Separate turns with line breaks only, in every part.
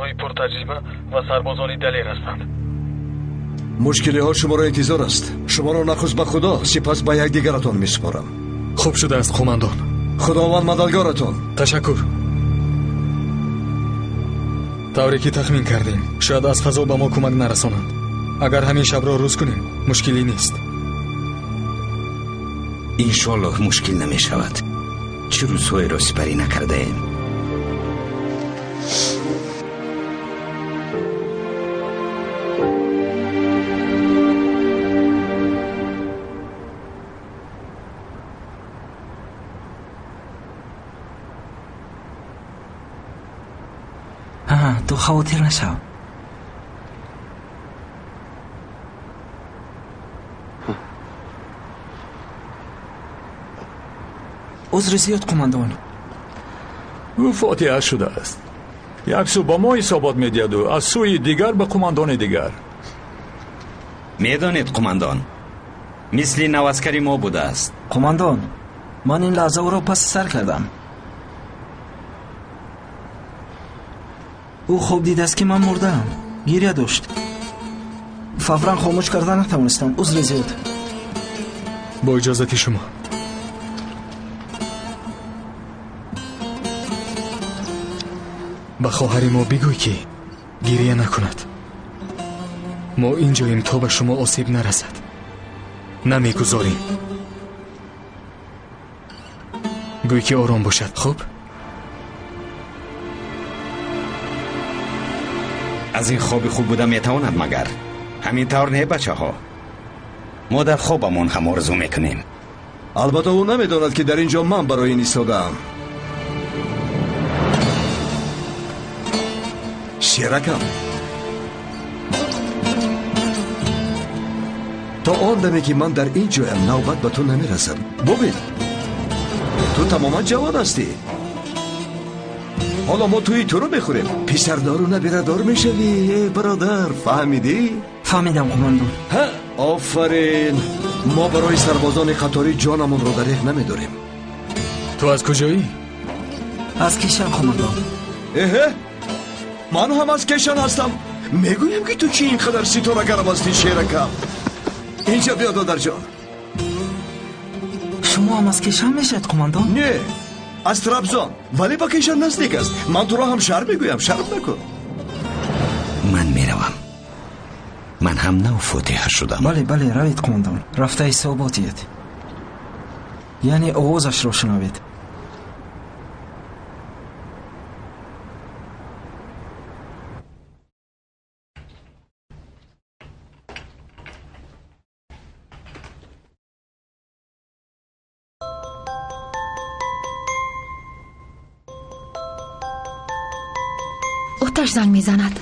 جوانهای پرتجربه و سربازان دلیر هستند.
مشکلی ها شما را انتظار است. شما را نخست به خدا سپس به یک دیگرتان میسپارم.
خوب شده است قماندان.
خداوند مددگارتان.
تشکر. طوری که تخمین کردیم شاید از فضا به ما کمک نرسانند. اگر همین شب را روز کنیم مشکلی نیست.
انشالله مشکل نمی شود. چه روزهای را سپری نکرده ایم.
تو خاطر نشو. عذر زیاد قماندان.
او فاتحه شده است. یک سو با ما حسابات میدید و از سوی دیگر به قماندان دیگر.
میدانید قماندان مثل نواسکری ما بوده است.
قماندان من این لحظه او را پس سر کردم. او خوب دید است که من مردم. گریه داشت. فورا خاموش کردن نتوانستم. عذر زیاد.
با اجازت شما. به خواهر ما بگوی که گریه نکند. ما اینجاییم تا به شما آسیب نرسد. نمیگذاریم. گوی که آرام باشد. خوب؟
از این خواب خوب بوده میتواند مگر؟ همین طور نه بچه ها. ما در خوابمون هم آرزو میکنیم.
البته او نمیداند که در اینجا من برای این ایستادم. شیرکم تا آن دمی که من در این جایم نوبت به تو نمیرسم. ببین تو تماما جوان هستی. حالا ما توی تو رو بخوریم پسردار و نبیردار میشوی برادر. فهمیدی؟
فهمیدم قماندان.
آفرین. ما برای سربازان قطاری جانمون رو دریغ نمیداریم.
تو از کجایی؟
از کشان قماندان.
من هم از کشان هستم. میگویم که تو چی اینقدر ستاره گرم هستی شیرکم. اینجا بیا دادر جان.
شما هم از کشان میشید قماندان؟
نه از ترابزان ولی با کشان نزدیک است. من تو را هم شهر میگویم. شرم نکن.
من میروم. من هم نو فاتحه شدم.
بله روید قماندان. رفته حساباتیت. یعنی آوازش را شنوید.
آتش زنگ میزند.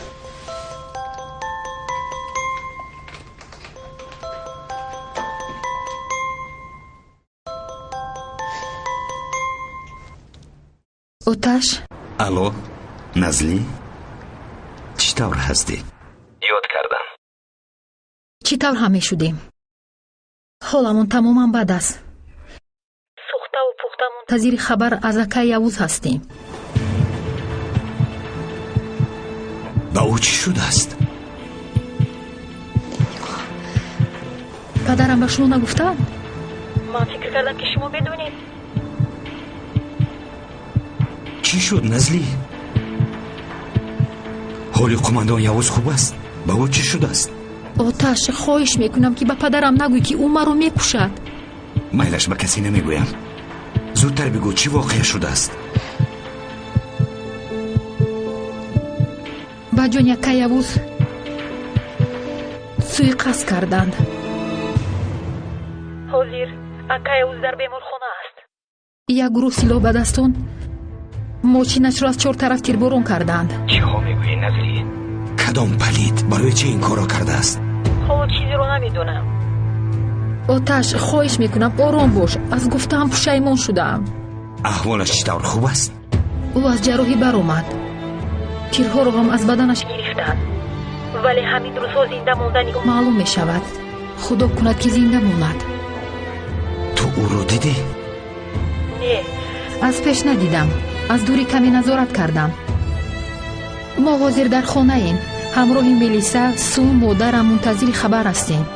آتش.
الو نزلی چطور هستی؟ یاد کردم.
چطور همه شدیم؟ حالمون تماما بد است. سوخته و پخته منتظر خبر از اکه یوز هستیم.
با او چی شده است؟
پدرم به شما نگفتن؟ من فکر کردم که شما بدونید.
چی شد نزلی؟ حالی قماندان یوز خوب است؟ با او چی شده است؟
آتش خواهش میکنم که به پدرم نگوی که او مرا میکشد.
میلش به کسی نمیگویم. زودتر بگو چی واقع شده است؟
با جان یک یوز سویقصد کردند. حاضر اکه یوز در بیمارخانه است. یک گروه سلاح به دستان ماشینش را از چهار طرف تیرباران کردند.
چی ها میگویی نزلی؟ کدام پلید برای چه این کارا کرده است؟
حالا چیزی رو نمیدونم. آتش خواهش میکنم آرام باش. از گفتم پشیمان شدم.
احوالش چطور خوب است؟
او از جراحی برآمد. تیرها رو هم از بدنش گرفتند. ولی همین روزها زنده موندنی معلوم میشود. خدا کند که زنده ماند.
تو او رو دیدی؟
نه از پیش ندیدم. از دوری کمی نظارت کردم. ما حاضر در خانه ایم. همراه ملیسا سو مادرم منتظر خبر هستیم.